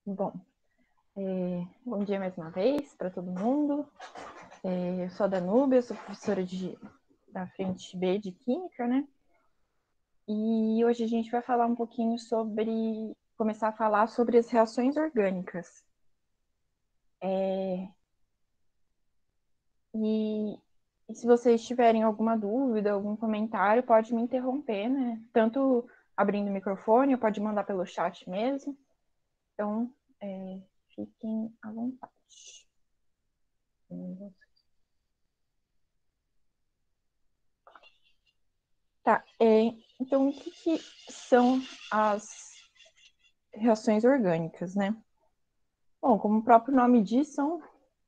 Bom, bom dia mais uma vez para todo mundo. Eu sou a Danúbia, sou professora da frente B de Química, né? E hoje a gente vai falar um pouquinho começar a falar sobre as reações orgânicas. E, e se vocês tiverem alguma dúvida, algum comentário, pode me interromper, né? Tanto abrindo o microfone, ou pode mandar pelo chat mesmo. Então, fiquem à vontade. Tá, então o que são as reações orgânicas, né? Bom, como o próprio nome diz, são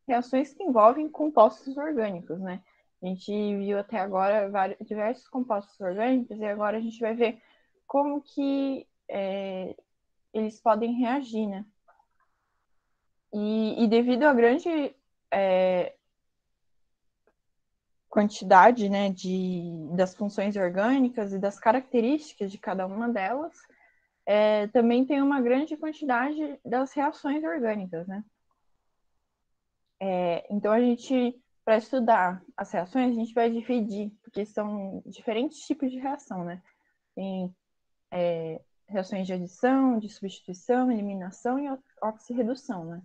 reações que envolvem compostos orgânicos, né? A gente viu até agora diversos compostos orgânicos e agora a gente vai ver como que eles podem reagir, né? E devido à grande quantidade, né, das funções orgânicas e das características de cada uma delas, também tem uma grande quantidade das reações orgânicas, né? Então, para estudar as reações, a gente vai dividir, porque são diferentes tipos de reação, né? Tem reações de adição, de substituição, eliminação e oxirredução, né?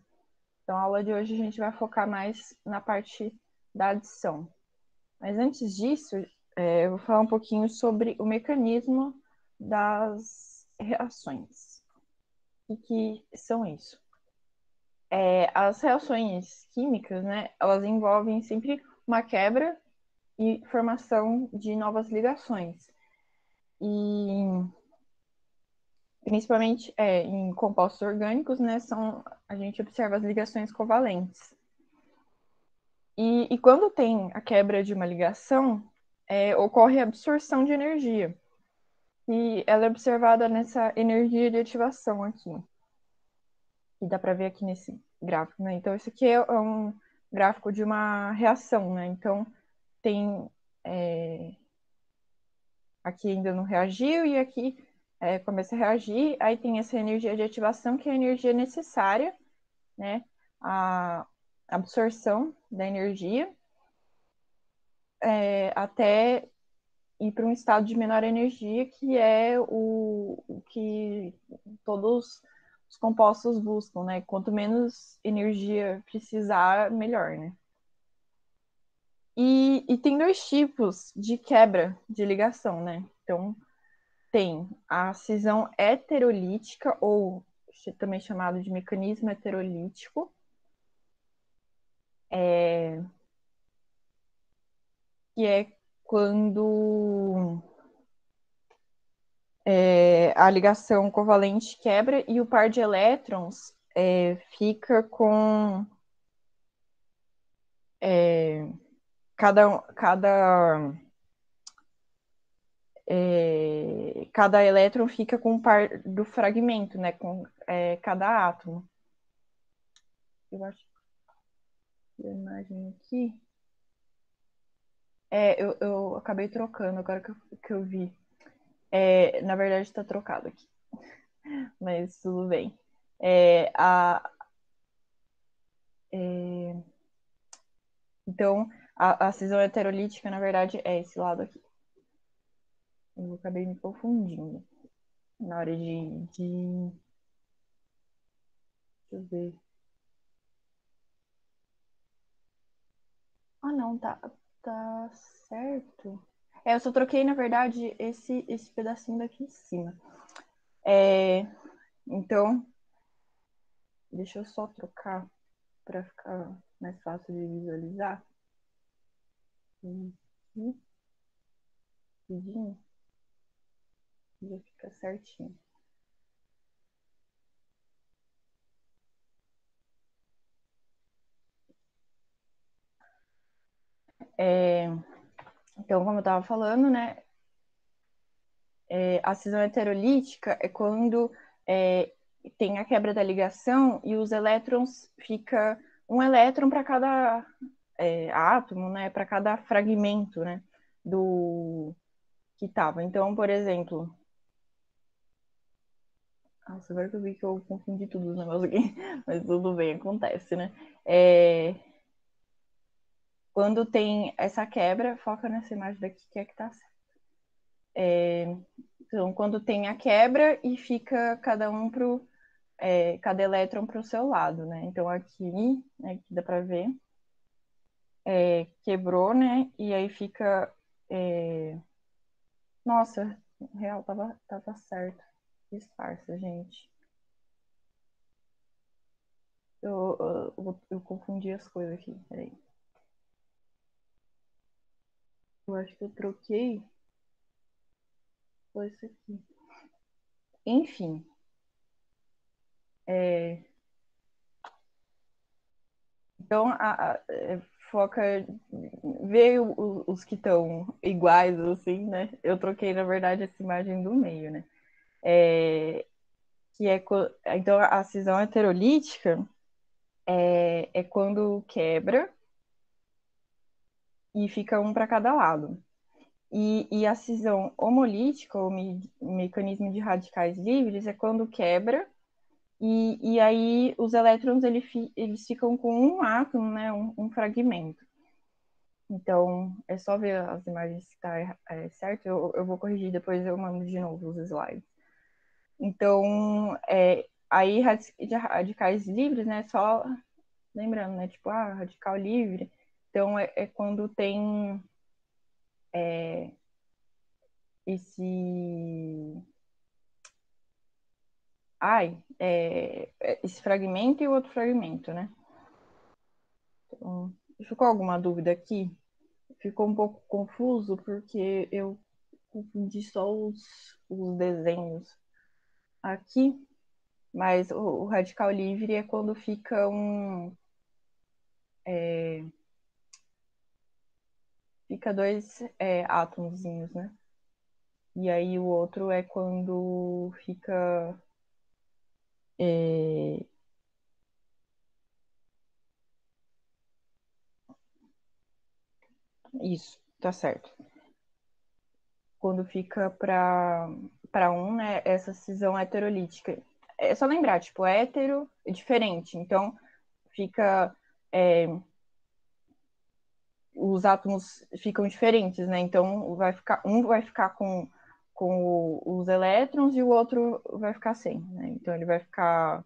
Então, a aula de hoje a gente vai focar mais na parte da adição. Mas antes disso, eu vou falar um pouquinho sobre o mecanismo das reações. O que são isso? As reações químicas, né, elas envolvem sempre uma quebra e formação de novas ligações. E principalmente em compostos orgânicos, né, a gente observa as ligações covalentes. E quando tem a quebra de uma ligação, ocorre a absorção de energia. E ela é observada nessa energia de ativação aqui. E dá para ver aqui nesse gráfico, né? Então, esse aqui é um gráfico de uma reação, né? Então, tem aqui ainda não reagiu e aqui começa a reagir, aí tem essa energia de ativação, que é a energia necessária, né? A absorção da energia até ir para um estado de menor energia, que é o que todos os compostos buscam, né? Quanto menos energia precisar, melhor, né? E tem dois tipos de quebra de ligação, né? Então, tem a cisão heterolítica, ou também chamado de mecanismo heterolítico, que é quando a ligação covalente quebra e o par de elétrons fica com cada elétron fica com um par do fragmento, né, com cada átomo. Eu acho que a imagem aqui eu acabei trocando agora que eu vi. Na verdade está trocado aqui, mas tudo bem. Então, a cisão heterolítica, na verdade, é esse lado aqui. Eu acabei me confundindo na hora de... Deixa eu ver. Ah, não, tá certo. Eu só troquei, na verdade, esse pedacinho daqui em cima. Então, deixa eu só trocar para ficar mais fácil de visualizar. Aqui, rapidinho, já fica certinho. Então, como eu estava falando, né, a cisão heterolítica é quando tem a quebra da ligação e os elétrons fica um elétron para cada átomo, né, para cada fragmento, né, do que estava. Então, por exemplo, Nossa, agora que eu vi que eu confundi tudo os negócios aqui, mas tudo bem, acontece, né? Quando tem essa quebra, foca nessa imagem daqui que é que tá certo. Então, quando tem a quebra e fica cada elétron para o seu lado, né? Então, aqui dá para ver, quebrou, né? E aí fica. Nossa, real, tava certo. Disfarça, gente. Eu confundi as coisas aqui, peraí. Eu acho que eu troquei. Foi isso aqui. Enfim. Então, foca. Vê os que estão iguais, assim, né? Eu troquei, na verdade, essa imagem do meio, né? Que é, então, a cisão heterolítica é quando quebra e fica um para cada lado. E a cisão homolítica, ou mecanismo de radicais livres, é quando quebra e aí os elétrons eles ficam com um átomo, né, um fragmento. Então, é só ver as imagens se está certo. Eu vou corrigir, depois eu mando de novo os slides. Então, aí radicais livres, né, só lembrando, né, tipo, radical livre. Então, é quando tem esse esse fragmento e o outro fragmento, né? Então, ficou alguma dúvida aqui? Ficou um pouco confuso porque eu confundi só os desenhos aqui, mas o radical livre é quando fica fica dois átomozinhos, né? E aí o outro é quando fica isso, tá certo. Quando fica para um, né, essa cisão heterolítica. É só lembrar, tipo, hétero é diferente. Então, fica. Os átomos ficam diferentes, né? Então, um vai ficar com os elétrons e o outro vai ficar sem, né? Então, ele vai ficar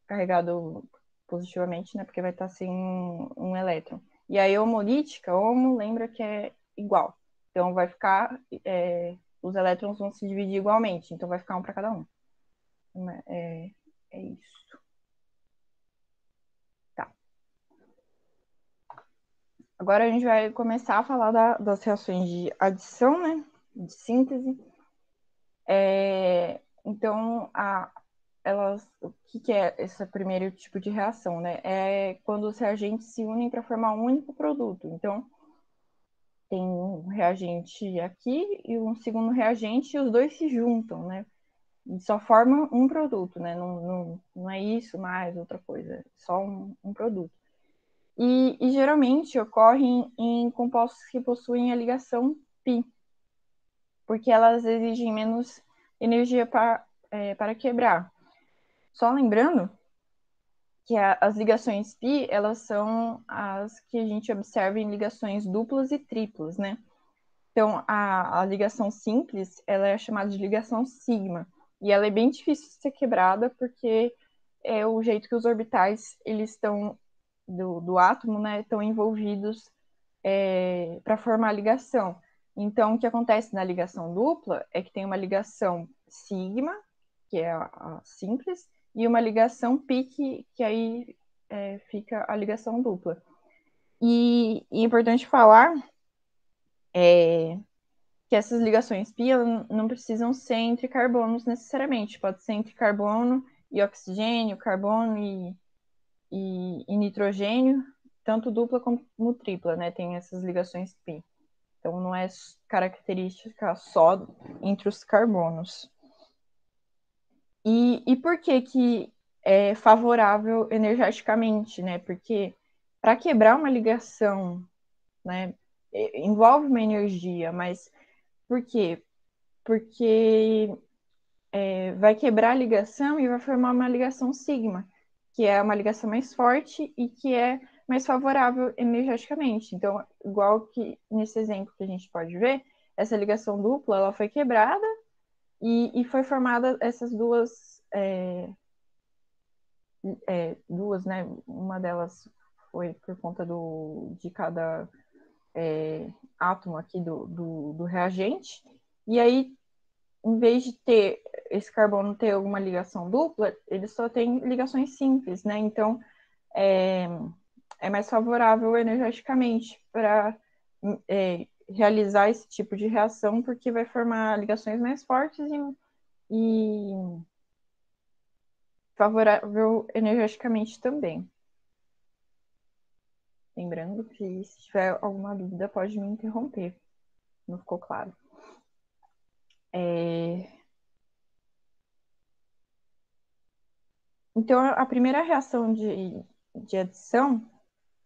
carregado positivamente, né? Porque vai estar sem um elétron. E a homolítica, homo, lembra que é igual. Então, vai ficar os elétrons vão se dividir igualmente, então vai ficar um para cada um. É isso. Tá. Agora a gente vai começar a falar das reações de adição, né? De síntese. Então, o que é esse primeiro tipo de reação, né? É quando os reagentes se unem para formar um único produto. Então, tem um reagente aqui e um segundo reagente, e os dois se juntam, né? E só formam um produto, né? Não é isso mais outra coisa, é só um produto. E geralmente ocorrem em compostos que possuem a ligação π, porque elas exigem menos energia para quebrar. Só lembrando que as ligações π, elas são as que a gente observa em ligações duplas e triplas, né? Então, a ligação simples, ela é chamada de ligação sigma, e ela é bem difícil de ser quebrada, porque é o jeito que os orbitais, eles estão, do átomo, né, estão envolvidos para formar a ligação. Então, o que acontece na ligação dupla é que tem uma ligação sigma, que é a simples, e uma ligação π, que aí fica a ligação dupla. E é importante falar que essas ligações π não precisam ser entre carbonos necessariamente, pode ser entre carbono e oxigênio, carbono e nitrogênio, tanto dupla como tripla, né? Tem essas ligações π. Então, não é característica só entre os carbonos. E por que é favorável energeticamente, né? Porque para quebrar uma ligação, né, envolve uma energia, mas por quê? Porque vai quebrar a ligação e vai formar uma ligação sigma, que é uma ligação mais forte e que é mais favorável energeticamente. Então, igual que nesse exemplo que a gente pode ver, essa ligação dupla ela foi quebrada e foi formada essas duas, né? Uma delas foi por conta de cada átomo aqui do reagente. E aí, em vez de ter esse carbono ter alguma ligação dupla, ele só tem ligações simples, né? Então, é mais favorável energeticamente para realizar esse tipo de reação, porque vai formar ligações mais fortes e favorável energeticamente também. Lembrando que se tiver alguma dúvida, pode me interromper. Não ficou claro. Então, a primeira reação de adição,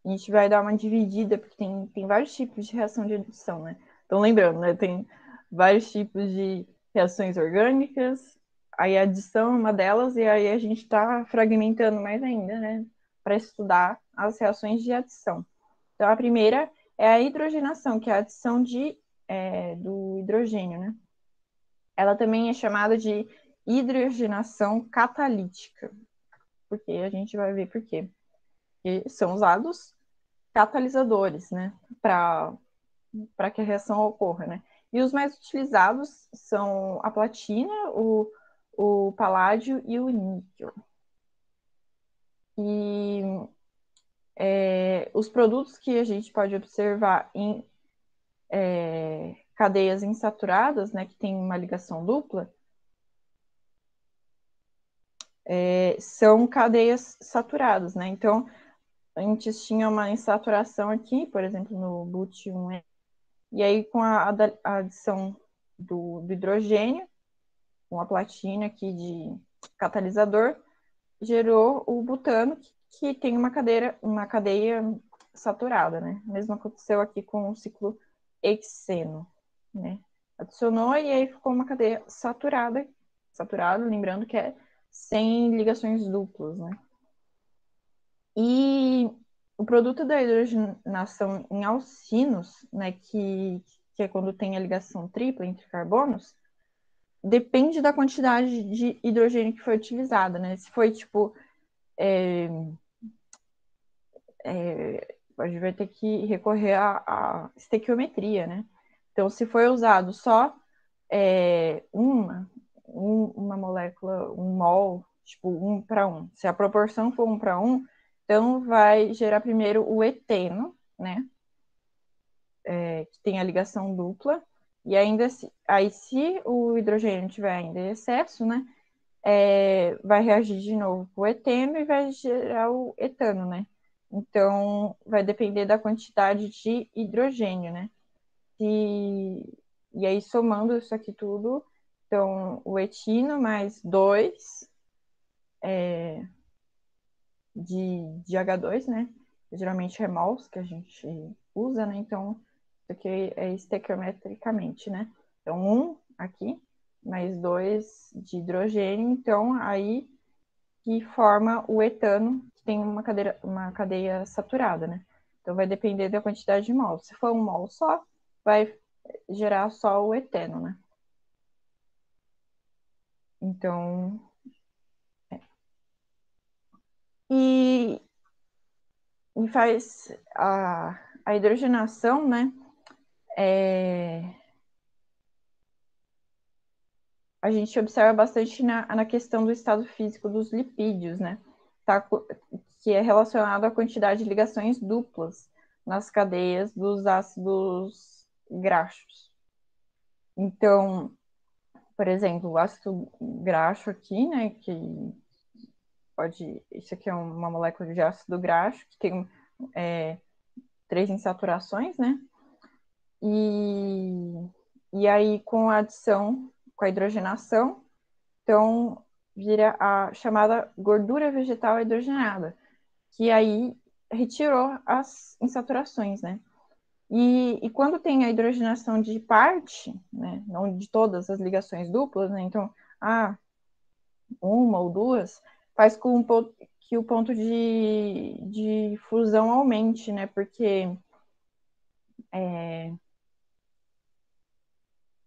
a gente vai dar uma dividida, porque tem vários tipos de reação de adição, né? Então, lembrando, né? Tem vários tipos de reações orgânicas, aí a adição é uma delas, e aí a gente está fragmentando mais ainda, né? Para estudar as reações de adição. Então, a primeira é a hidrogenação, que é a adição do hidrogênio, né? Ela também é chamada de hidrogenação catalítica, porque a gente vai ver por quê. Porque são usados catalisadores, né? Para que a reação ocorra, né? E os mais utilizados são a platina, o paládio e o níquel. E os produtos que a gente pode observar em cadeias insaturadas, né, que tem uma ligação dupla, são cadeias saturadas, né? Então, antes tinha uma insaturação aqui, por exemplo, no but1, e aí com a adição do hidrogênio, com a platina aqui de catalisador, gerou o butano, que tem uma cadeia saturada, né? O mesmo aconteceu aqui com o ciclo hexeno, né? Adicionou e aí ficou uma cadeia saturada, lembrando que é sem ligações duplas, né? E o produto da hidrogenação em alcinos, né, que é quando tem a ligação tripla entre carbonos, depende da quantidade de hidrogênio que foi utilizada, né? Se foi tipo a gente vai ter que recorrer à estequiometria, né? Então, se foi usado só uma molécula, um mol, tipo 1:1, se a proporção for 1:1, então vai gerar primeiro o eteno, né? Que tem a ligação dupla, e ainda aí se o hidrogênio tiver ainda em excesso, né? Vai reagir de novo com o eteno e vai gerar o etano, né? Então, vai depender da quantidade de hidrogênio, né? E aí, somando isso aqui tudo, então, o etino mais 2 de H2, né? Geralmente é mols que a gente usa, né? Então, isso aqui é estequiometricamente, né? Então, 1 aqui, mais 2 de hidrogênio. Então, aí que forma o etano, que tem uma cadeia saturada, né? Então, vai depender da quantidade de mol. Se for um mol só, vai gerar só o eteno, né? Então, e faz a hidrogenação, né? A gente observa bastante na questão do estado físico dos lipídios, né? Tá, que é relacionado à quantidade de ligações duplas nas cadeias dos ácidos graxos. Então, por exemplo, o ácido graxo aqui, né, que isso aqui é uma molécula de ácido graxo que tem 3 insaturações, né? E aí, com a adição, com a hidrogenação, então vira a chamada gordura vegetal hidrogenada, que aí retirou as insaturações, né? E quando tem a hidrogenação de parte, né, não de todas as ligações duplas, né, então uma ou duas, faz com que o ponto de fusão aumente, né? Porque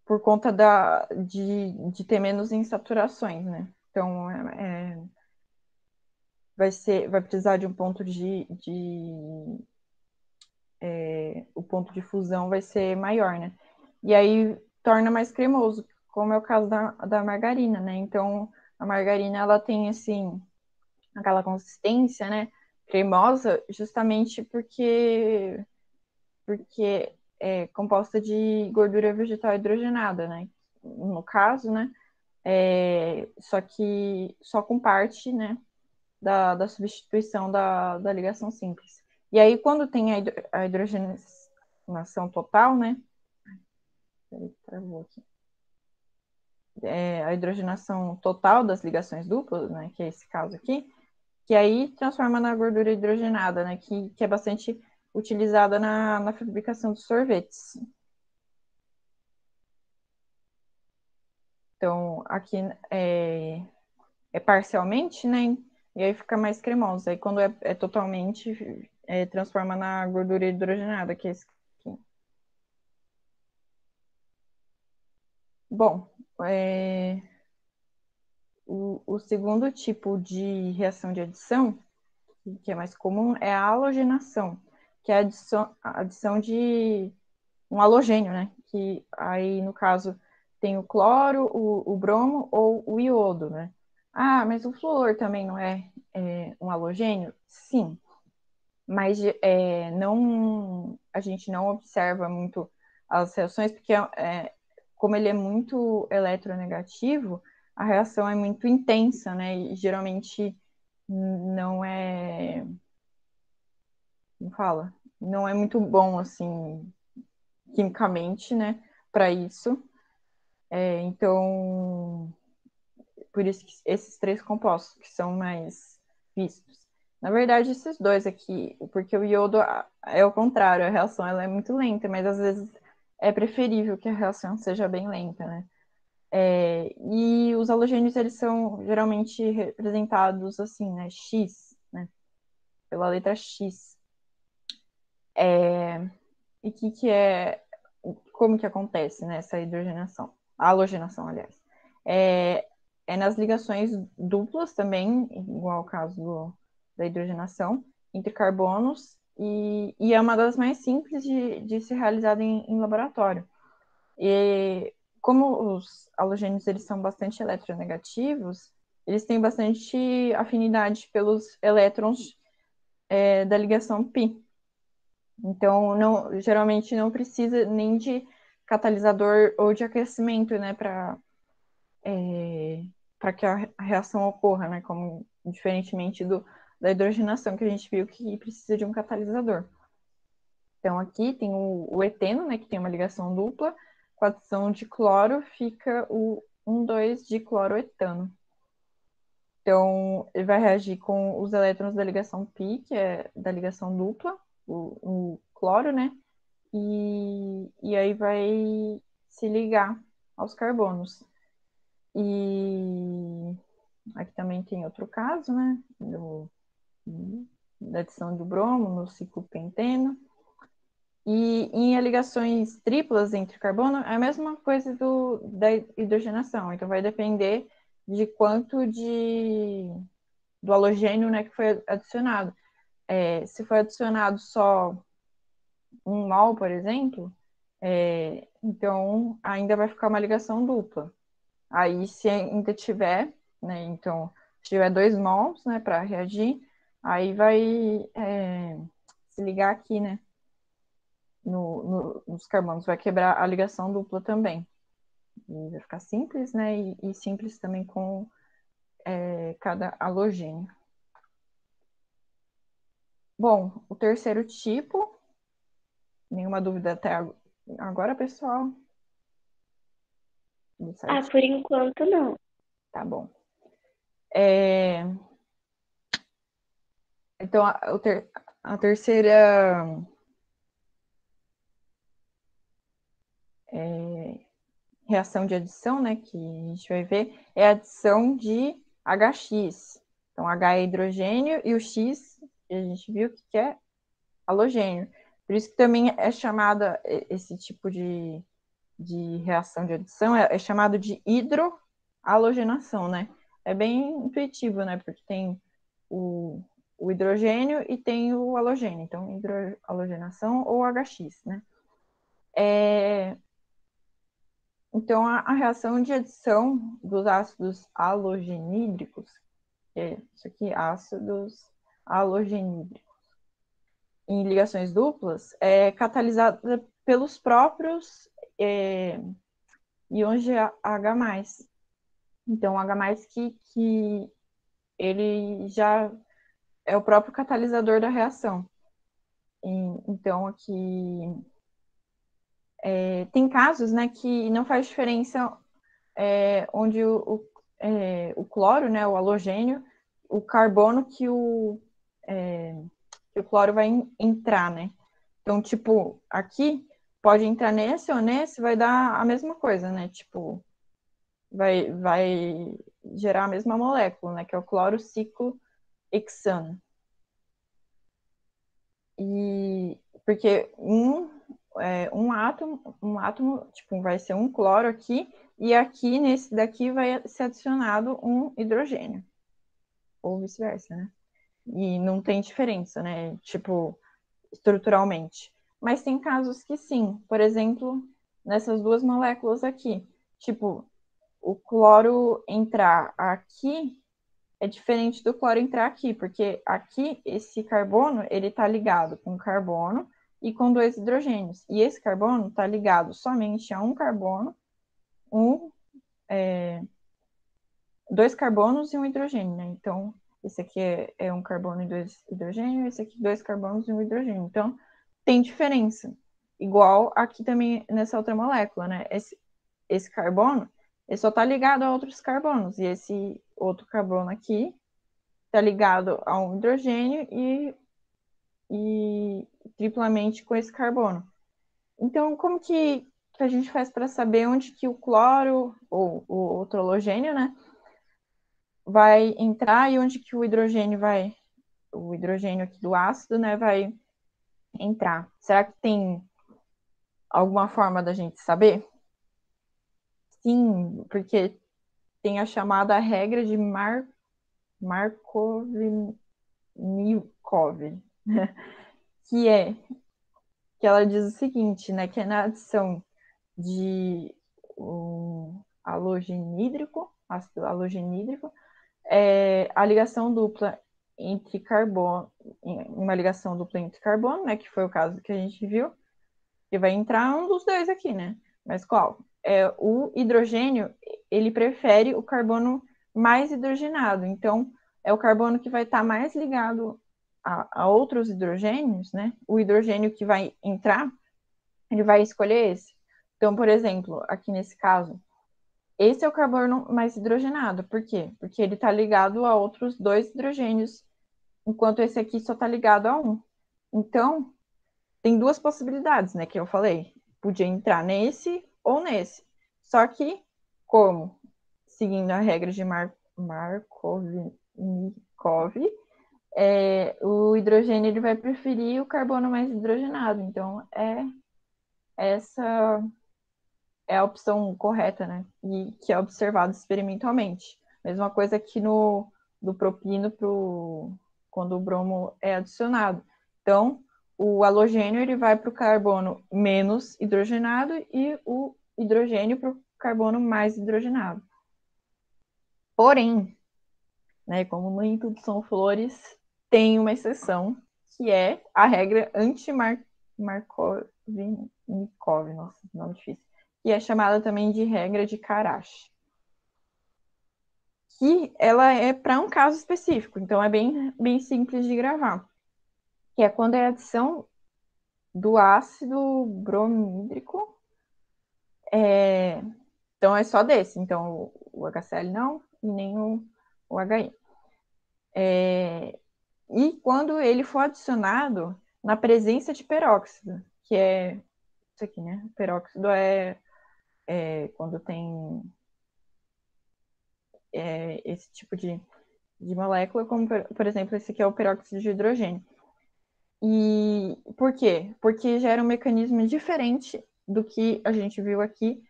por conta de ter menos insaturações, né? Então, vai precisar de um ponto o ponto de fusão vai ser maior, né? E aí torna mais cremoso, como é o caso da margarina, né? Então, a margarina, ela tem, assim, aquela consistência, né? Cremosa, justamente porque é composta de gordura vegetal hidrogenada, né? No caso, né? Só que só com parte, né? Da substituição da ligação simples. E aí, quando tem a hidrogenação total, né? Peraí, travou aqui. A hidrogenação total das ligações duplas, né? Que é esse caso aqui, que aí transforma na gordura hidrogenada, né? Que é bastante utilizada na fabricação de sorvetes. Então, aqui é parcialmente, né? E aí fica mais cremoso. Aí quando é totalmente, transforma na gordura hidrogenada, que é esse aqui. Bom, o segundo tipo de reação de adição, que é mais comum, é a halogenação, que é a adição de um halogênio, né? Que aí, no caso, tem o cloro, o bromo ou o iodo, né? Ah, mas o flúor também não é um halogênio? Sim, mas não, a gente não observa muito as reações, porque como ele é muito eletronegativo, a reação é muito intensa, né? E geralmente não é, como fala, não é muito bom, assim, quimicamente, né, para isso. Então, por isso que esses três compostos que são mais vistos. Na verdade, esses dois aqui, porque o iodo é o contrário, a reação ela é muito lenta, mas às vezes é preferível que a reação seja bem lenta, né? E os halogênios, eles são geralmente representados assim, né? X, né? Pela letra X. E como que acontece, né, essa hidrogenação? A halogenação, aliás. É, é nas ligações duplas também, igual ao caso da hidrogenação, entre carbonos, e é uma das mais simples de ser realizada em laboratório. E como os halogênios eles são bastante eletronegativos, eles têm bastante afinidade pelos elétrons da ligação π. Então, geralmente não precisa nem de catalisador ou de aquecimento, né, para que a reação ocorra, né, como diferentemente da hidrogenação, que a gente viu que precisa de um catalisador. Então, aqui tem o eteno, né, que tem uma ligação dupla, com a adição de cloro fica o 1,2 de cloroetano. Então, ele vai reagir com os elétrons da ligação π, que é da ligação dupla, o cloro, né, e aí vai se ligar aos carbonos. E aqui também tem outro caso, né? Da adição do bromo no ciclo penteno. E em ligações triplas entre carbono, é a mesma coisa da hidrogenação. Então, vai depender de quanto do halogênio, né, que foi adicionado. Se foi adicionado só 1 mol, por exemplo, então ainda vai ficar uma ligação dupla. Aí, se ainda tiver, né, então, se tiver 2 mols, né, para reagir, aí vai se ligar aqui, né, nos carbonos, vai quebrar a ligação dupla também. E vai ficar simples, né, e simples também com cada halogênio. Bom, o terceiro tipo, nenhuma dúvida até agora, pessoal? Tudo certo? Por enquanto não. Tá bom. Então, a terceira reação de adição, né, que a gente vai ver, é a adição de HX. Então, H é hidrogênio e o X, a gente viu que é halogênio. Por isso que também é chamada, esse tipo de reação de adição, é chamado de hidrohalogenação, né? É bem intuitivo, né? Porque tem o hidrogênio e tem o halogênio. Então, hidrohalogenação ou HX, né? Então, a reação de adição dos ácidos halogenídricos, que é isso aqui, ácidos halogenídricos, em ligações duplas, é catalisada pelos próprios íons de H+. Então, o H+, que ele já é o próprio catalisador da reação. Então, aqui tem casos, né, que não faz diferença onde o cloro, né, o halogênio, o carbono que o cloro vai entrar, né? Então, tipo, aqui pode entrar nesse ou nesse, vai dar a mesma coisa, né? Tipo, vai gerar a mesma molécula, né? Que é o cloro ciclohexano. E porque um átomo, tipo, vai ser um cloro aqui, e aqui nesse daqui vai ser adicionado um hidrogênio. Ou vice-versa, né? E não tem diferença, né? Tipo, estruturalmente. Mas tem casos que sim. Por exemplo, nessas duas moléculas aqui. Tipo, o cloro entrar aqui é diferente do cloro entrar aqui, porque aqui esse carbono ele está ligado com carbono e com dois hidrogênios. E esse carbono está ligado somente a um carbono, dois carbonos e um hidrogênio, né? Então, esse aqui é um carbono e dois hidrogênios, esse aqui dois carbonos e um hidrogênio. Então, tem diferença. Igual aqui também nessa outra molécula, né? Esse carbono, ele só está ligado a outros carbonos. E esse outro carbono aqui está ligado a um hidrogênio e triplamente com esse carbono. Então, como que a gente faz para saber onde que o cloro ou o outro halogênio, né, vai entrar e onde que o hidrogênio aqui do ácido, né, vai entrar? Será que tem alguma forma da gente saber? Sim, porque tem a chamada regra de Markov-Nikov, que ela diz o seguinte, né, que é na adição de um ácido halogenídrico, a ligação dupla entre carbono, uma ligação dupla entre carbono, né, que foi o caso que a gente viu, que vai entrar um dos dois aqui, né? Mas qual? O hidrogênio, ele prefere o carbono mais hidrogenado, então é o carbono que vai estar mais ligado a outros hidrogênios, né? O hidrogênio que vai entrar, ele vai escolher esse. Então, por exemplo, aqui nesse caso, esse é o carbono mais hidrogenado. Por quê? Porque ele está ligado a outros dois hidrogênios, enquanto esse aqui só está ligado a um. Então, tem duas possibilidades, né, que eu falei. Podia entrar nesse ou nesse. Só que, como? Seguindo a regra de Markov-Nikov, o hidrogênio ele vai preferir o carbono mais hidrogenado. Então, essa é a opção correta, né? E que é observado experimentalmente. Mesma coisa que do propino quando o bromo é adicionado. Então, o halogênio ele vai para o carbono menos hidrogenado e o hidrogênio para o carbono mais hidrogenado. Porém, né, como nem tudo são flores, tem uma exceção, que é a regra anti-Markov-Nikov, nossa, nome difícil, que é chamada também de regra de Karash. Que ela é para um caso específico, então é bem simples de gravar, que é quando é a adição do ácido bromídrico, então é só desse, então o HCl não e nem o HI. E quando ele for adicionado na presença de peróxido, que é isso aqui, né? Peróxido é quando tem esse tipo de molécula, como, por exemplo, esse aqui é o peróxido de hidrogênio. E por quê? Porque gera um mecanismo diferente do que a gente viu aqui,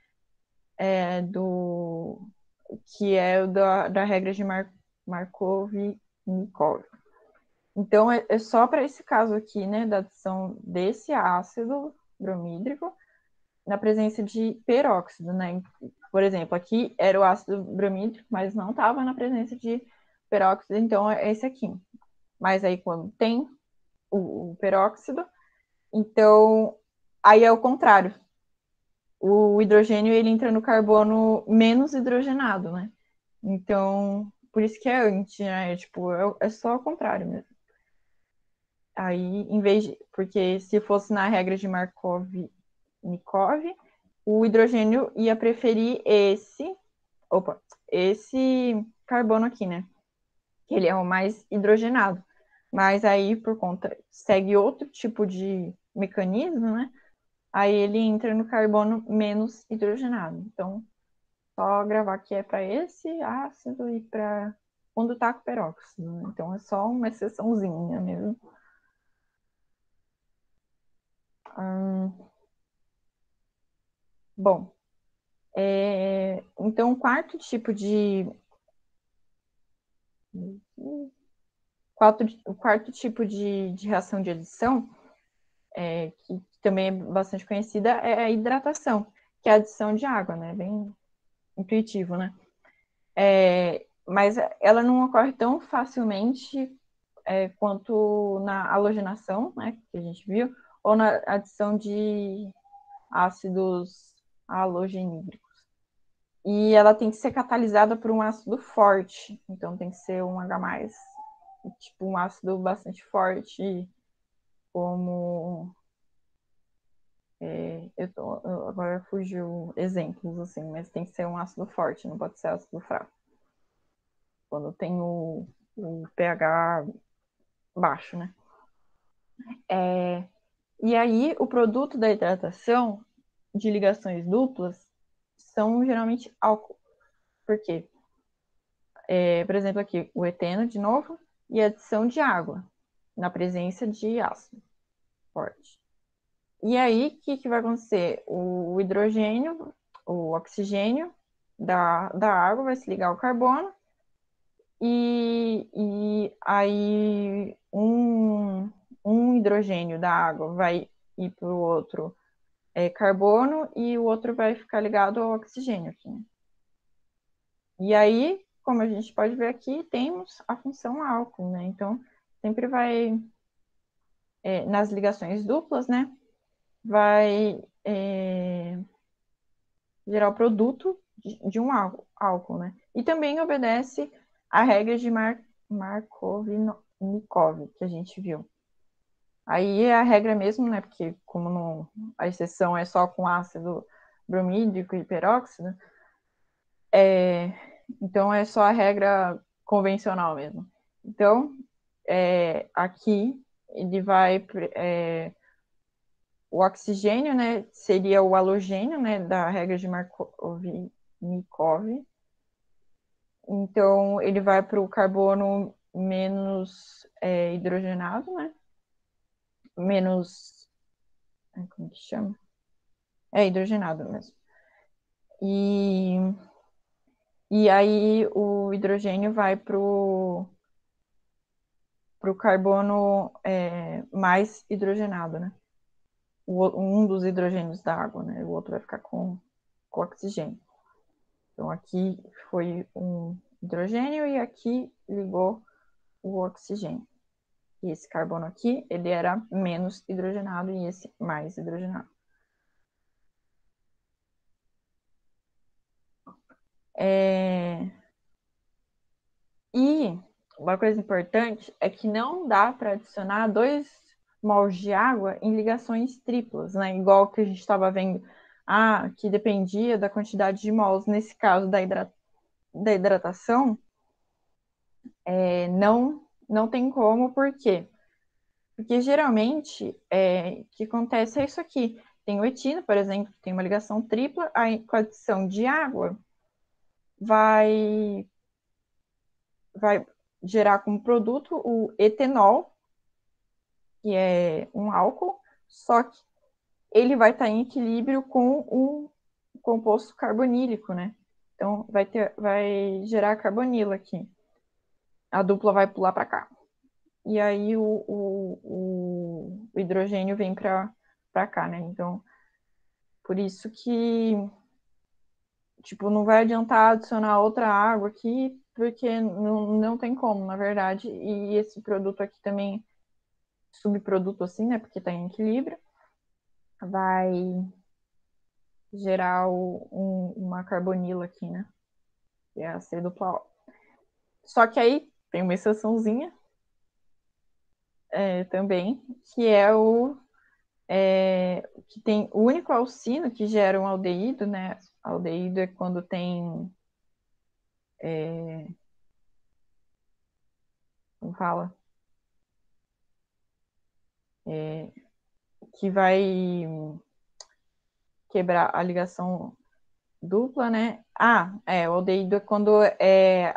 que é o da regra de Markov-Nikov. Então, é só para esse caso aqui, né, da adição desse ácido bromídrico na presença de peróxido, né? Por exemplo, aqui era o ácido bromídrico, mas não estava na presença de peróxido, então é esse aqui. Mas aí quando tem o peróxido, então aí é o contrário. O hidrogênio ele entra no carbono menos hidrogenado, né? Então, por isso que é anti, né? Tipo, é só o contrário mesmo. Aí, em vez de. Porque se fosse na regra de Markov-Nikov, o hidrogênio ia preferir esse carbono aqui, né? Que ele é o mais hidrogenado. Mas aí, por conta, segue outro tipo de mecanismo, né? Aí ele entra no carbono menos hidrogenado. Então, só gravar que é para esse ácido e para quando tá com peróxido. Né? Então, é só uma exceçãozinha mesmo. Bom, então, o quarto tipo o quarto tipo de reação de adição, que também é bastante conhecida, é a hidratação, que é a adição de água, né? Bem intuitivo, né? Mas ela não ocorre tão facilmente quanto na halogenação, né? Que a gente viu, ou na adição de ácidos halogenídricos. E ela tem que ser catalisada por um ácido forte, então tem que ser um H+, tipo um ácido bastante forte, como agora fugiu exemplos assim, mas tem que ser um ácido forte, não pode ser ácido fraco. Quando tem o pH baixo, né? E aí o produto da hidratação de ligações duplas são geralmente álcool. Por quê? Por exemplo, aqui o eteno de novo e a adição de água na presença de ácido forte. E aí, o que vai acontecer? O hidrogênio, o oxigênio da água vai se ligar ao carbono e aí um hidrogênio da água vai ir para o outro carbono e o outro vai ficar ligado ao oxigênio aqui. Né? E aí, como a gente pode ver aqui, temos a função álcool, né? Então, sempre vai, nas ligações duplas, né? Vai gerar o produto de um álcool, né? E também obedece à regra de Markov-Nikov, que a gente viu. Aí é a regra mesmo, né? Porque como a exceção é só com ácido bromídrico e peróxido, então é só a regra convencional mesmo. Então, aqui ele vai o oxigênio, né, seria o halogênio, né, da regra de Markov-Nikov. Então, ele vai para o carbono menos hidrogenado, né? Menos. Como que chama? É hidrogenado mesmo. E aí o hidrogênio vai para o carbono mais hidrogenado, né? Um dos hidrogênios da água, né? O outro vai ficar com oxigênio. Então aqui foi um hidrogênio e aqui ligou o oxigênio. E esse carbono aqui, ele era menos hidrogenado e esse mais hidrogenado. E uma coisa importante é que não dá para adicionar 2 mols de água em ligações triplas, né? Igual que a gente estava vendo, que dependia da quantidade de mols. Nesse caso da hidratação, não tem como, por quê? Porque geralmente o que acontece é isso aqui. tem o etino, por exemplo, que tem uma ligação tripla, aí com a adição de água vai gerar como produto o etenol, que é um álcool, só que ele vai estar em equilíbrio com um composto carbonílico, né? Então vai gerar carbonila aqui. A dupla vai pular para cá. E aí o hidrogênio vem para cá, né? Então, por isso que tipo, não vai adiantar adicionar outra água aqui, porque não tem como, na verdade. E esse produto aqui também, subproduto assim, né? Porque tá em equilíbrio, vai gerar uma carbonila aqui, né? Que é a C dupla O. Só que aí tem uma exceçãozinha também, que é que tem o único alcino que gera um aldeído, né? Aldeído é quando tem. Como fala? Que vai quebrar a ligação dupla, né? O aldeído é quando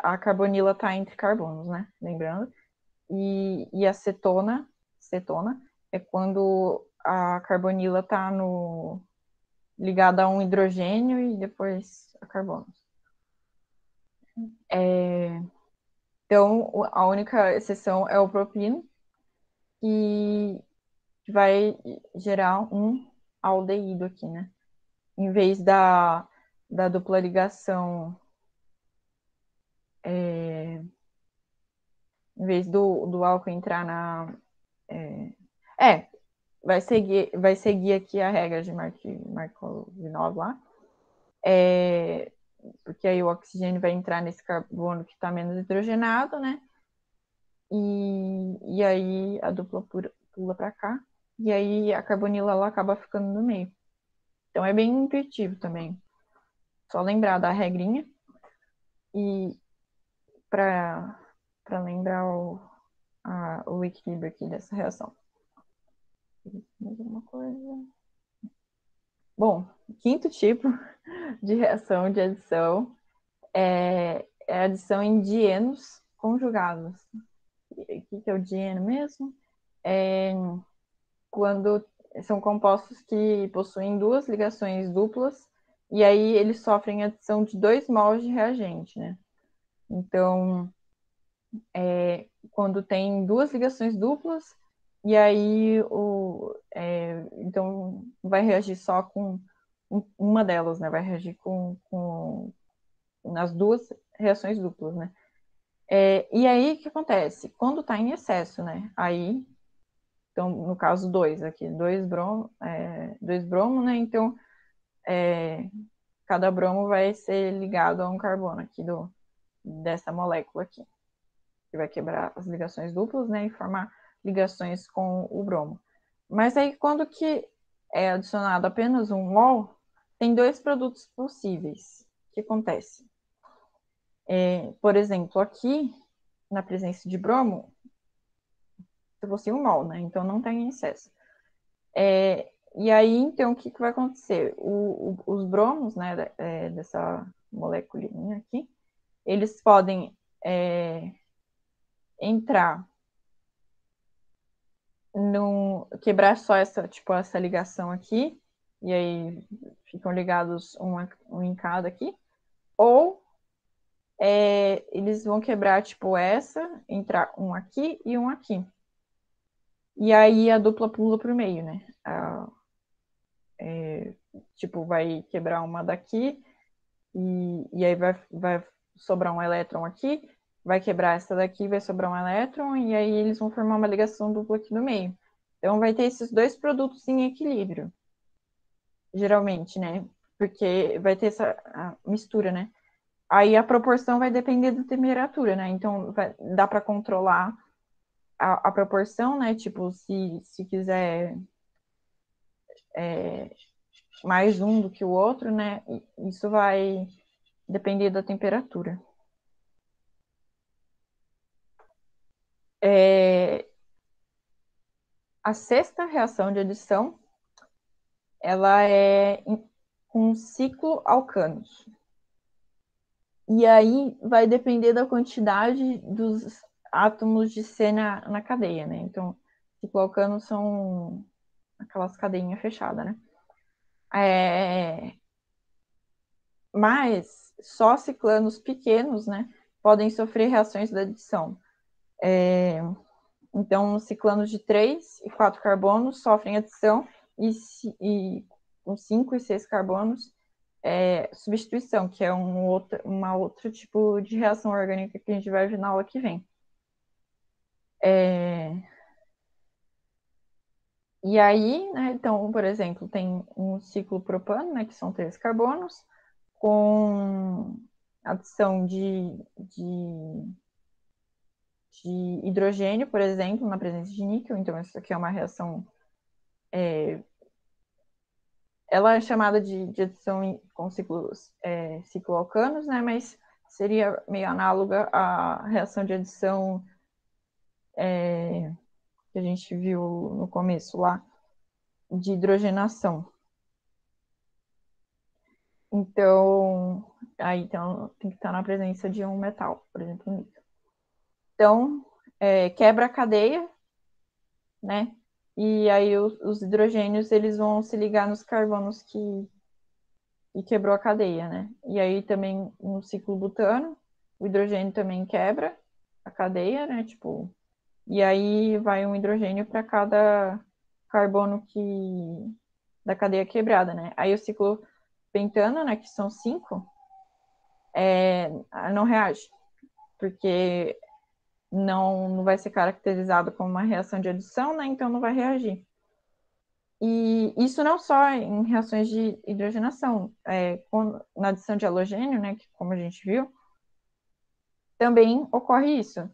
a carbonila está entre carbonos, né? Lembrando. E a cetona é quando a carbonila está ligada a um hidrogênio e depois a carbono. Então, a única exceção é o propino, que vai gerar um aldeído aqui, né? Em vez da dupla ligação, em vez do álcool entrar na. É, vai seguir aqui a regra de Markov lá, porque aí o oxigênio vai entrar nesse carbono que está menos hidrogenado, né? E aí a dupla pula para cá, e aí a carbonila ela acaba ficando no meio. Então é bem intuitivo também. Só lembrar da regrinha e para lembrar o equilíbrio aqui dessa reação. Mais alguma coisa? Bom, quinto tipo de reação de adição é a adição em dienos conjugados. O que é o dieno mesmo? É quando são compostos que possuem duas ligações duplas e aí eles sofrem adição de 2 mols de reagente, né? Então, quando tem duas ligações duplas e aí então vai reagir só com uma delas, né? Vai reagir com nas duas reações duplas, né? E aí o que acontece? Quando está em excesso, né? Aí, então, no caso, aqui, dois bromos, né? Então, cada bromo vai ser ligado a um carbono aqui dessa molécula aqui, que vai quebrar as ligações duplas, né? E formar ligações com o bromo. Mas aí, quando que é adicionado apenas um mol, tem dois produtos possíveis. O que acontece? Por exemplo, aqui, na presença de bromo, se fosse um mol, né? Então não tem excesso. E aí, então, o que vai acontecer? Os bromos, né, dessa molécula aqui, eles podem entrar quebrar só essa ligação aqui, e aí ficam ligados um em cada aqui, ou eles vão quebrar entrar um aqui e um aqui. E aí a dupla pula pro meio, né? Vai quebrar uma daqui, e aí vai sobrar um elétron aqui, vai quebrar essa daqui, vai sobrar um elétron, e aí eles vão formar uma ligação dupla aqui no meio. Então vai ter esses dois produtos em equilíbrio, geralmente, né? Porque vai ter essa mistura, né? Aí a proporção vai depender da temperatura, né? Então dá para controlar a proporção, né? Tipo, se quiser mais um do que o outro, né? Isso vai depender da temperatura. A sexta reação de adição ela é com ciclo alcanos. E aí vai depender da quantidade dos átomos de C na cadeia, né? Então, cicloalcanos são aquelas cadeinhas fechadas, né? Mas só ciclanos pequenos, né, podem sofrer reações da adição. Então, ciclanos de 3 e 4 carbonos sofrem adição e com 5 e 6 carbonos substituição, que é uma outro tipo de reação orgânica que a gente vai ver na aula que vem. E aí, né, então, por exemplo, tem um ciclo propano, né, que são 3 carbonos, com adição de hidrogênio, por exemplo, na presença de níquel. Então, isso aqui é uma reação. Ela é chamada de adição com cicloalcanos, né? Mas seria meio análoga à reação de adição que a gente viu no começo lá, de hidrogenação. Então, aí então, tem que estar na presença de um metal, por exemplo, níquel. Então, quebra a cadeia, né? E aí os hidrogênios eles vão se ligar nos carbonos que quebrou a cadeia, né? E aí também no ciclo butano, o hidrogênio também quebra a cadeia, né? Tipo, e aí vai um hidrogênio para cada carbono da cadeia quebrada, né? Aí o ciclo pentano, né, que são 5, não reage, porque não vai ser caracterizado como uma reação de adição, né? Então não vai reagir. E isso não só em reações de hidrogenação, na adição de halogênio, né, que como a gente viu, também ocorre isso.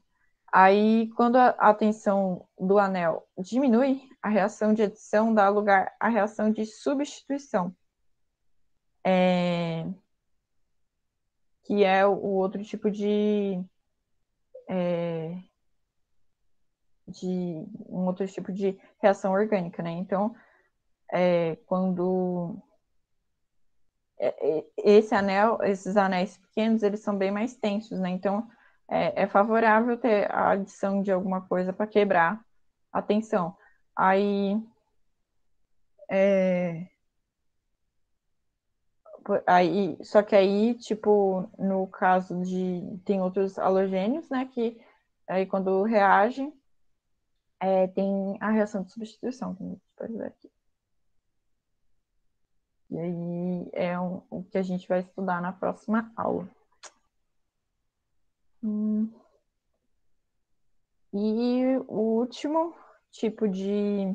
Aí, quando a tensão do anel diminui, a reação de adição dá lugar à reação de substituição, que é o outro tipo um outro tipo de reação orgânica, né? Então, quando esses anéis pequenos, eles são bem mais tensos, né? Então, é favorável ter a adição de alguma coisa para quebrar a tensão. Só que aí, tipo, no caso tem outros halogênios, né, que aí quando reagem, tem a reação de substituição, que a gente pode ver aqui. E aí o que a gente vai estudar na próxima aula. E o último tipo de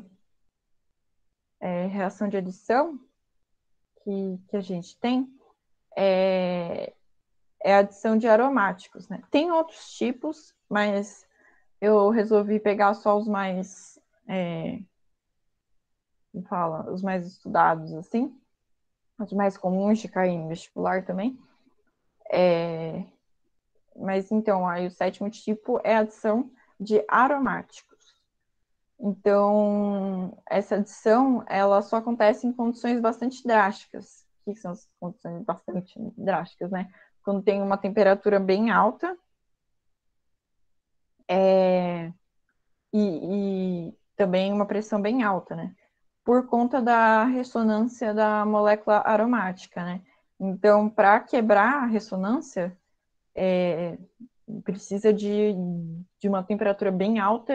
reação de adição que a gente tem é a adição de aromáticos, né? Tem outros tipos, mas eu resolvi pegar só os mais, os mais estudados, assim, os mais comuns de cair em vestibular também. Mas então, aí o sétimo tipo é a adição de aromáticos. Então, essa adição, ela só acontece em condições bastante drásticas. O que são as condições bastante drásticas, né? Quando tem uma temperatura bem alta, e também uma pressão bem alta, né? Por conta da ressonância da molécula aromática, né? Então, para quebrar a ressonância, precisa de uma temperatura bem alta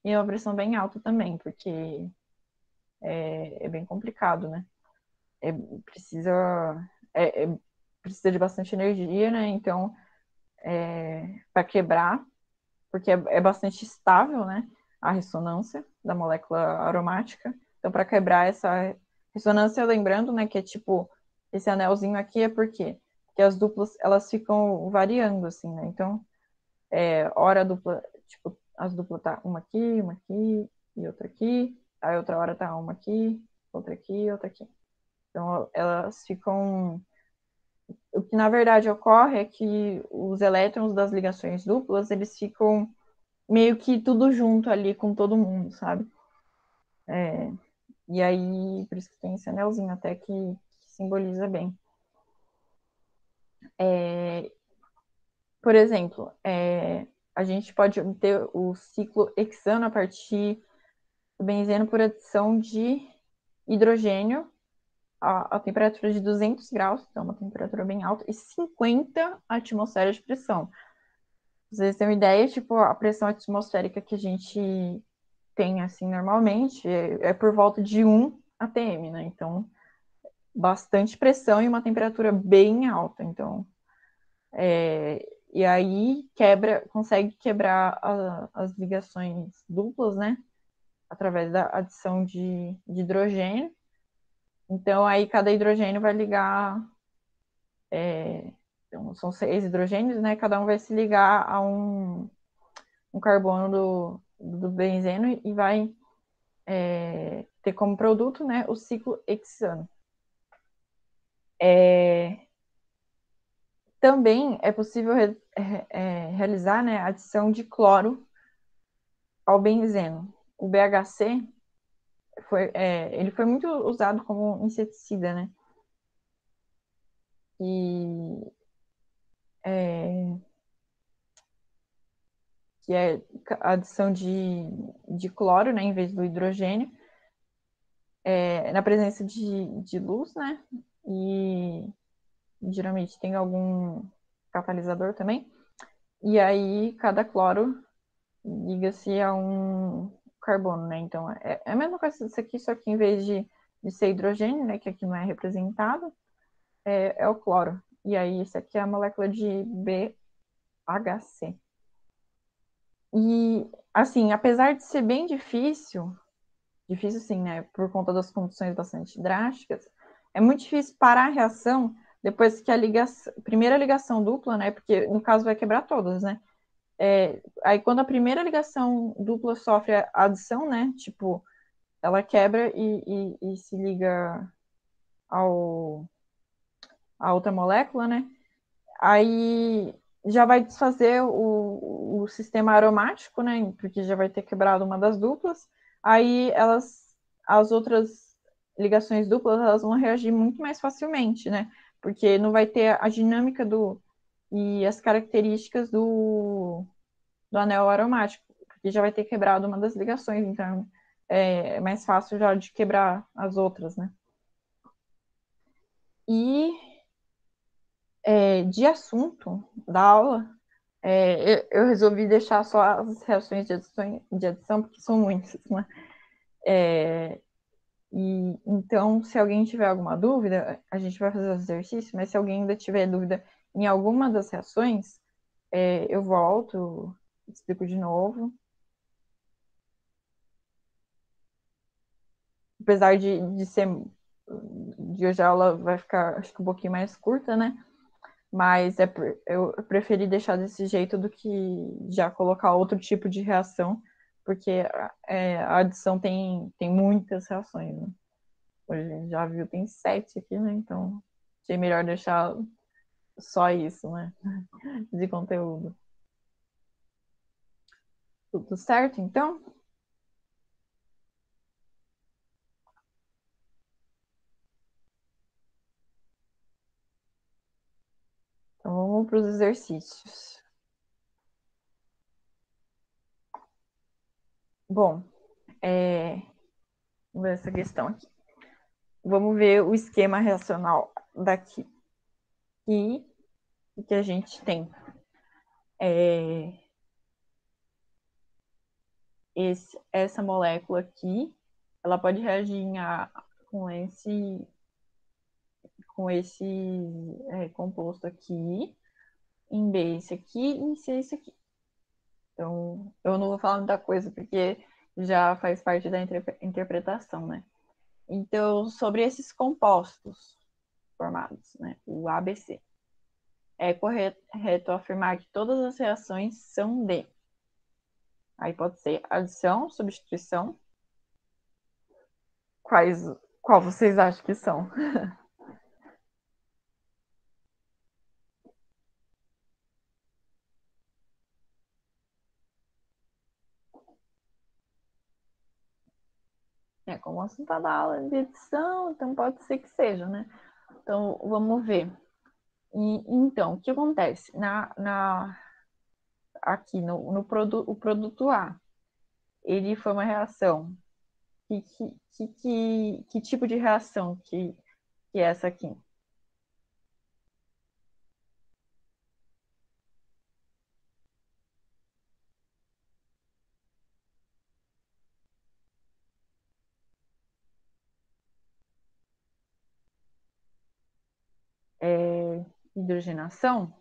e uma pressão bem alta também, porque é bem complicado, né? É, precisa, precisa de bastante energia, né? Então, para quebrar, porque é bastante estável, né? A ressonância da molécula aromática. Então, para quebrar essa ressonância, lembrando, né, que é tipo, esse anelzinho aqui é por quê? Porque as duplas, elas ficam variando, assim, né? Então, hora a dupla, tipo, as duplas tá uma aqui e outra aqui. Aí outra hora tá uma aqui, outra aqui, outra aqui. Então, elas ficam. O que na verdade ocorre é que os elétrons das ligações duplas, eles ficam meio que tudo junto ali com todo mundo, sabe? E aí, por isso que tem esse anelzinho até que simboliza bem. Por exemplo, a gente pode obter o ciclo hexano a partir do benzeno por adição de hidrogênio a temperatura de 200 graus, então uma temperatura bem alta, e 50 atmosferas de pressão. Vocês têm uma ideia, tipo, a pressão atmosférica que a gente tem, assim, normalmente, é por volta de 1 atm, né? Então, bastante pressão e uma temperatura bem alta. Então, e aí consegue quebrar as ligações duplas, né? Através da adição de hidrogênio. Então, aí cada hidrogênio vai ligar. Então, são 6 hidrogênios, né? Cada um vai se ligar a um carbono do benzeno e vai ter como produto, né, o ciclo hexano. Também é possível realizar, né, a adição de cloro ao benzeno. O BHC ele foi muito usado como inseticida, né? E que é a adição de cloro, né, em vez do hidrogênio, na presença de luz, né? E geralmente tem algum catalisador também. E aí cada cloro liga-se a um carbono, né? Então é a mesma coisa disso aqui, só que em vez de ser hidrogênio, né, que aqui não é representado, é o cloro. E aí esse aqui é a molécula de BHC. E assim, apesar de ser bem difícil, difícil sim, né, por conta das condições bastante drásticas, é muito difícil parar a reação depois que a primeira ligação dupla, né, porque no caso vai quebrar todas, né, aí quando a primeira ligação dupla sofre a adição, né, tipo, ela quebra e se liga ao, a outra molécula, né, aí já vai desfazer o sistema aromático, né, porque já vai ter quebrado uma das duplas, aí as outras ligações duplas, elas vão reagir muito mais facilmente, né, porque não vai ter a dinâmica e as características do anel aromático, porque já vai ter quebrado uma das ligações, então é mais fácil já de quebrar as outras, né. E de assunto da aula, eu resolvi deixar só as reações de adição porque são muitas, né? E então, se alguém tiver alguma dúvida, a gente vai fazer os exercícios, mas se alguém ainda tiver dúvida em alguma das reações, eu volto, explico de novo. Apesar de hoje a aula vai ficar, acho que um pouquinho mais curta, né? Mas eu preferi deixar desse jeito do que já colocar outro tipo de reação, porque a adição tem muitas reações, né? Hoje já viu, tem 7 aqui, né? Então achei melhor deixar só isso, né? De conteúdo. Tudo certo, então? Então vamos para os exercícios. Bom, vamos ver essa questão aqui. Vamos ver o esquema reacional daqui. E o que a gente tem? Essa molécula aqui, ela pode reagir com esse composto aqui, em B esse aqui e em C esse aqui. Então, eu não vou falar muita coisa porque já faz parte da interpretação, né? Então, sobre esses compostos formados, né? O ABC. É correto afirmar que todas as reações são de. Aí pode ser adição, substituição. Qual vocês acham que são? Como o assunto tá da aula de edição, então pode ser que seja, né? Então, vamos ver. Então, o que acontece? Aqui o produto A, ele foi uma reação. Que tipo de reação que é essa aqui? Hidrogenação?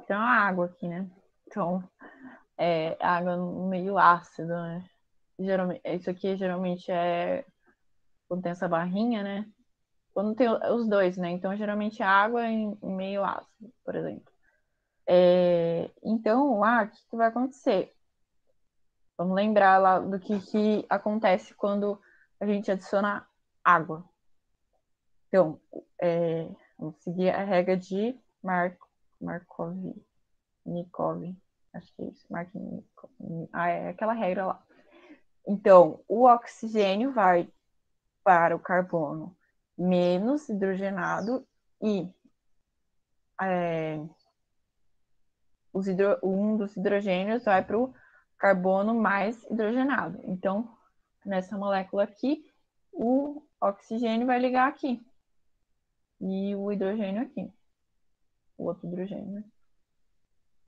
Então, a água aqui, né? Então, água no meio ácido, né? Geralmente, isso aqui geralmente quando tem essa barrinha, né? Quando tem os dois, né? Então, geralmente água em meio ácido, por exemplo. Então, o que vai acontecer? Vamos lembrar lá do que acontece quando a gente adiciona água. Então, vamos seguir a regra de Markov, Nikov, acho que é isso, é aquela regra lá. Então, o oxigênio vai para o carbono menos hidrogenado e um dos hidrogênios vai para o carbono mais hidrogenado. Então, nessa molécula aqui, o oxigênio vai ligar aqui e o hidrogênio aqui, o outro hidrogênio, né?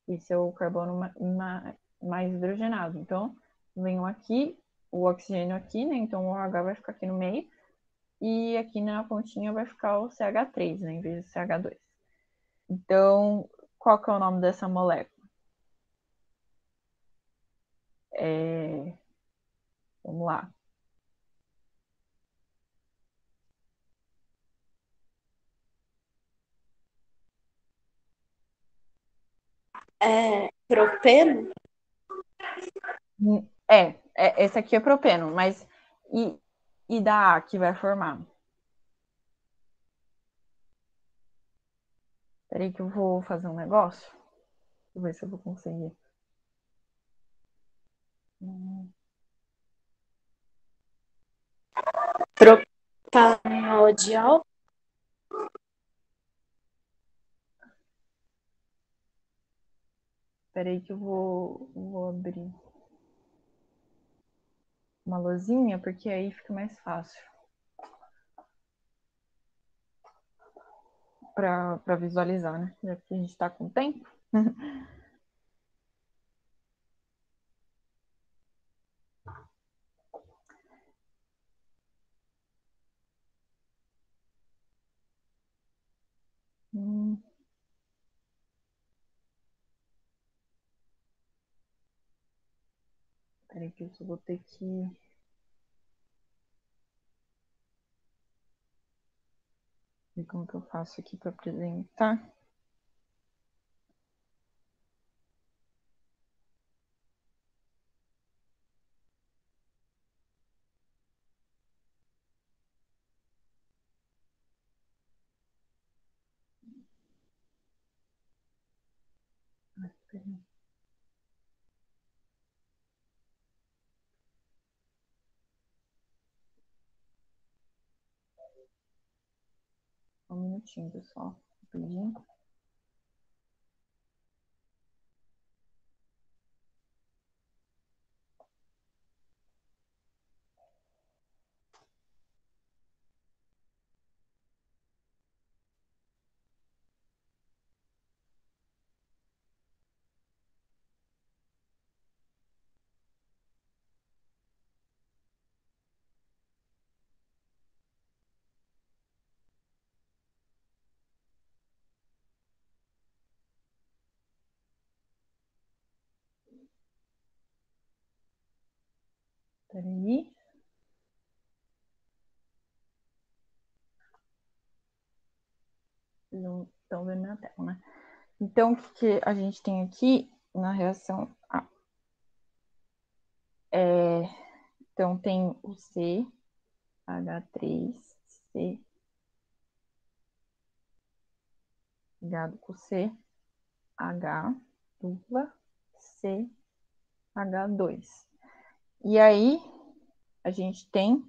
Esse é o carbono mais hidrogenado. Então, vem aqui, o oxigênio aqui, né? Então, o OH vai ficar aqui no meio. E aqui na pontinha vai ficar o CH3, né? Em vez do CH2. Então, qual que é o nome dessa molécula? Vamos lá. Propeno? Esse aqui é propeno, mas e da A que vai formar? Peraí que eu vou fazer um negócio. Deixa eu ver se eu vou conseguir. Propanodiol? Peraí que eu vou abrir uma luzinha, porque aí fica mais fácil para visualizar, né? Já que a gente está com tempo. Peraí que eu só vou ter que ver como que eu faço aqui para apresentar. Um minutinho, pessoal. Rapidinho. Peraí. Vocês não estão vendo na tela, né? Então, o que a gente tem aqui na reação A? Então, tem o CH3C ligado com CH dupla CH2. E aí, a gente tem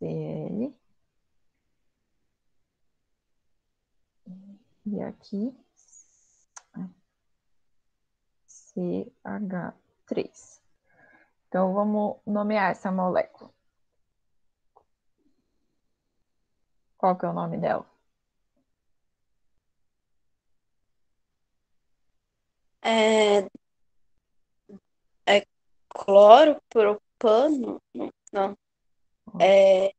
Cl. E aqui, CH3. Então, vamos nomear essa molécula. Qual que é o nome dela? É, é cloro, propano? Não. É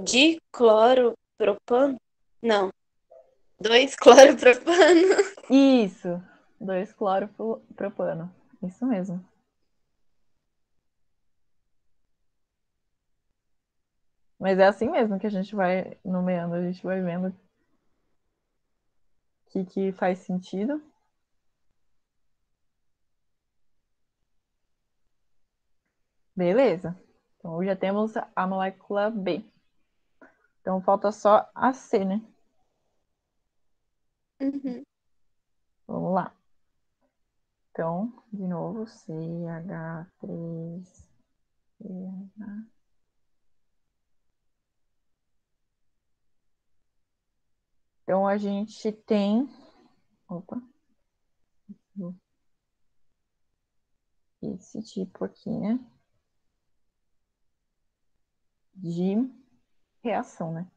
dicloropropano? Não. 2-cloropropano. Isso, 2-cloropropano. Isso mesmo. Mas é assim mesmo que a gente vai nomeando, a gente vai vendo o que faz sentido. Beleza. Então já temos a molécula B. Então falta só a C, né? Uhum. Vamos lá. Então, de novo, CH3. CH. Então a gente tem. Opa. Esse tipo aqui, né? De reação, né?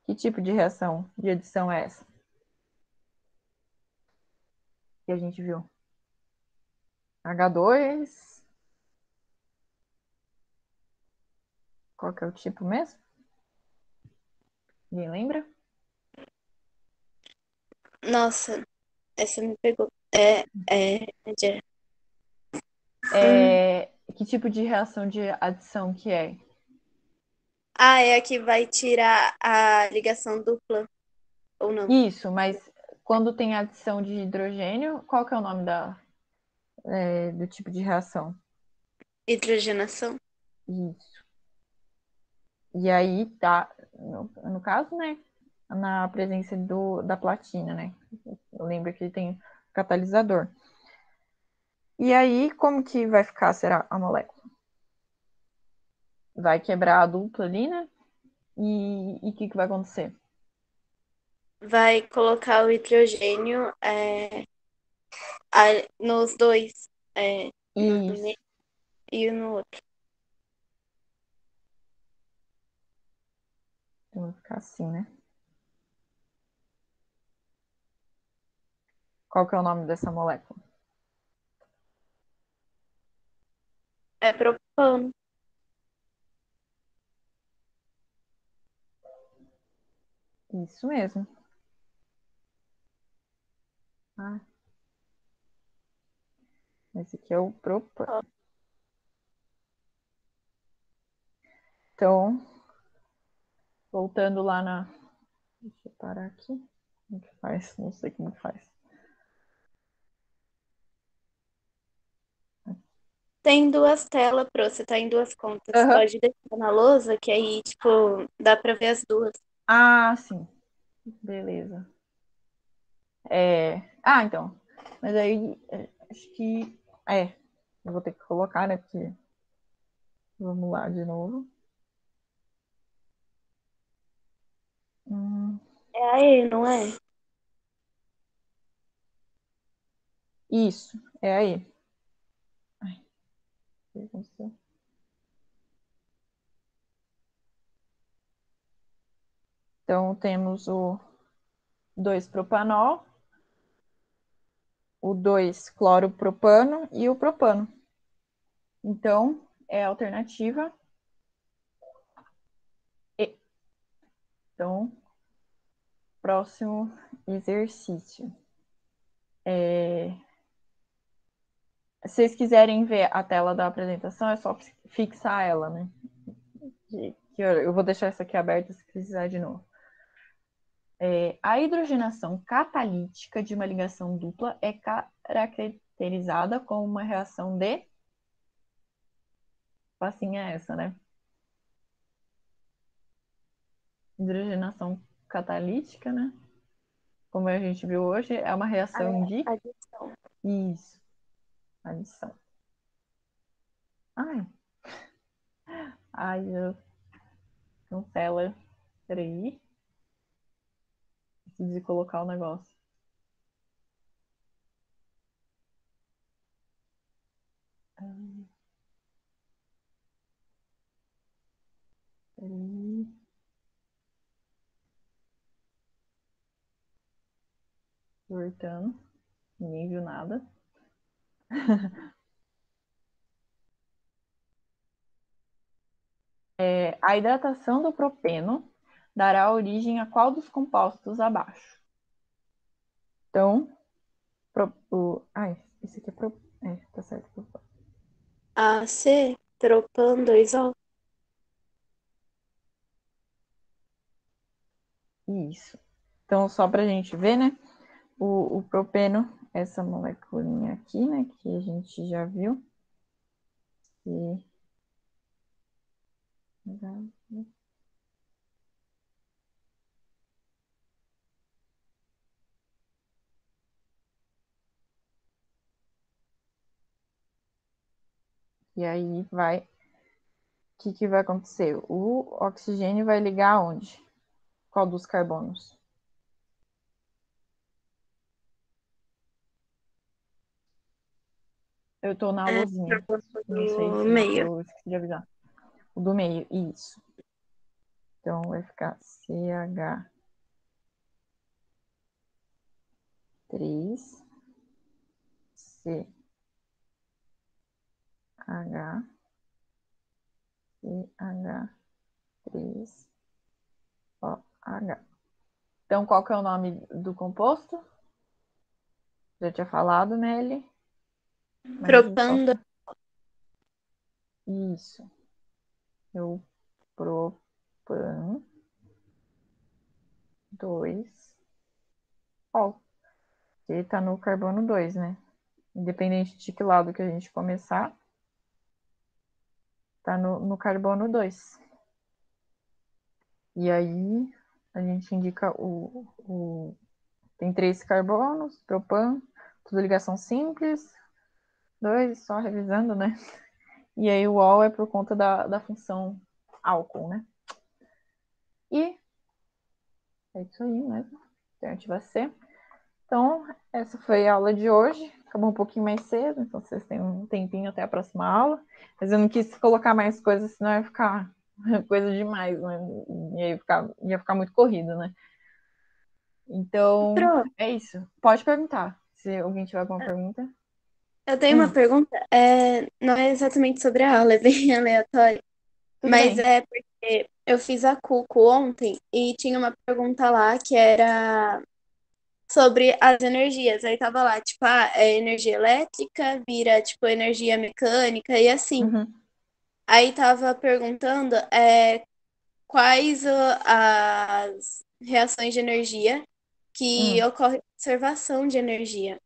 Que tipo de reação de adição é essa? Que a gente viu? H2. Qual que é o tipo mesmo? Ninguém lembra? Nossa, essa me pegou. De- hum. Que tipo de reação de adição que é? É a que vai tirar a ligação dupla, ou não? Isso, mas quando tem adição de hidrogênio, qual que é o nome do tipo de reação? Hidrogenação? Isso. E aí tá, no caso, né, na presença da platina, né? Eu lembro que ele tem catalisador. E aí, como que vai ficar, será, a molécula? Vai quebrar a dupla ali, né? E o que vai acontecer? Vai colocar o hidrogênio nos dois, no Isso. meio e no outro. Então vai ficar assim, né? Qual que é o nome dessa molécula? É propano. Isso mesmo. Ah, esse aqui é o propano. Ó, Então, voltando lá na. Deixa eu parar aqui. Como que faz? Não sei como que faz. tem duas telas pra você tá em duas contas. Aham. Pode deixar na lousa, que aí, tipo, dá pra ver as duas. Ah, sim. Beleza. Então. Mas aí, acho que. Eu vou ter que colocar, né? Porque. Vamos lá de novo. Hum, É aí, não é? isso, é aí. Ai, o que aconteceu? Então, temos o 2-propanol, o 2-cloropropano e o propano. Então, é a alternativa E. Então, próximo exercício. Se vocês quiserem ver a tela da apresentação, é só fixar ela, né? Que eu vou deixar isso aqui aberto se precisar de novo. A hidrogenação catalítica de uma ligação dupla é caracterizada como uma reação de. Facinha essa, né? Hidrogenação catalítica, né? Como a gente viu hoje, é uma reação de. Adição. Isso, adição. Ai, ai, eu. Cancela. Peraí. Preciso colocar o negócio. Peraí. Voltando. Ninguém viu nada. A hidratação do propeno dará origem a qual dos compostos abaixo? Então, esse aqui é tá certo. AC, propan 2O. Isso. Então, só pra gente ver, né? O propeno, essa moleculinha aqui, né? Que a gente já viu. E aí vai. O que vai acontecer? O oxigênio vai ligar aonde? Qual dos carbonos? Eu tô na luzinha. Não sei Do se meio. eu esqueci de avisar. O do meio, isso. Então vai ficar CH3, CH3, OH. Então, qual que é o nome do composto? Já tinha falado nele. Mas a gente Propan só... Isso. Eu propan 2. Ó, que tá no carbono 2, né? Independente de que lado que a gente começar, tá no carbono 2. E aí a gente indica tem 3 carbonos, propan, tudo ligação simples, 2, só revisando, né? E aí o ol é por conta da função álcool, né? E é isso aí mesmo. Alternativa C. Então, essa foi a aula de hoje. Acabou um pouquinho mais cedo, então vocês têm um tempinho até a próxima aula. Mas eu não quis colocar mais coisas, senão ia ficar coisa demais, né? Ia ficar muito corrido, né? Então, Pro, é isso. Pode perguntar, se alguém tiver alguma pergunta. eu tenho uma pergunta. Não é exatamente sobre a aula, é bem aleatório. Tudo Mas bem. é porque eu fiz a Cuco ontem e tinha uma pergunta lá que era sobre as energias. Aí tava lá, tipo, energia elétrica vira, tipo, energia mecânica e assim. Uhum, Aí tava perguntando quais as reações de energia que uhum. ocorre com conservação de energia.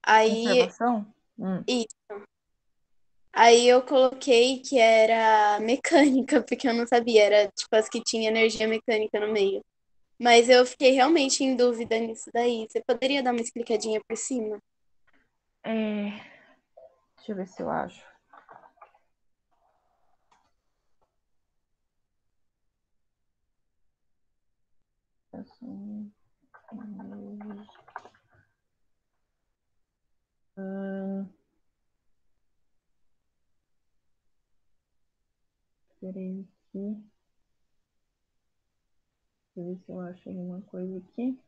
Aí, Conservação? e, aí eu coloquei que era mecânica, porque eu não sabia, era tipo as que tinha energia mecânica no meio. Mas eu fiquei realmente em dúvida nisso daí. Você poderia dar uma explicadinha por cima? É, deixa eu ver se eu acho. Peraí aqui. Deixa eu ver se eu acho alguma coisa aqui.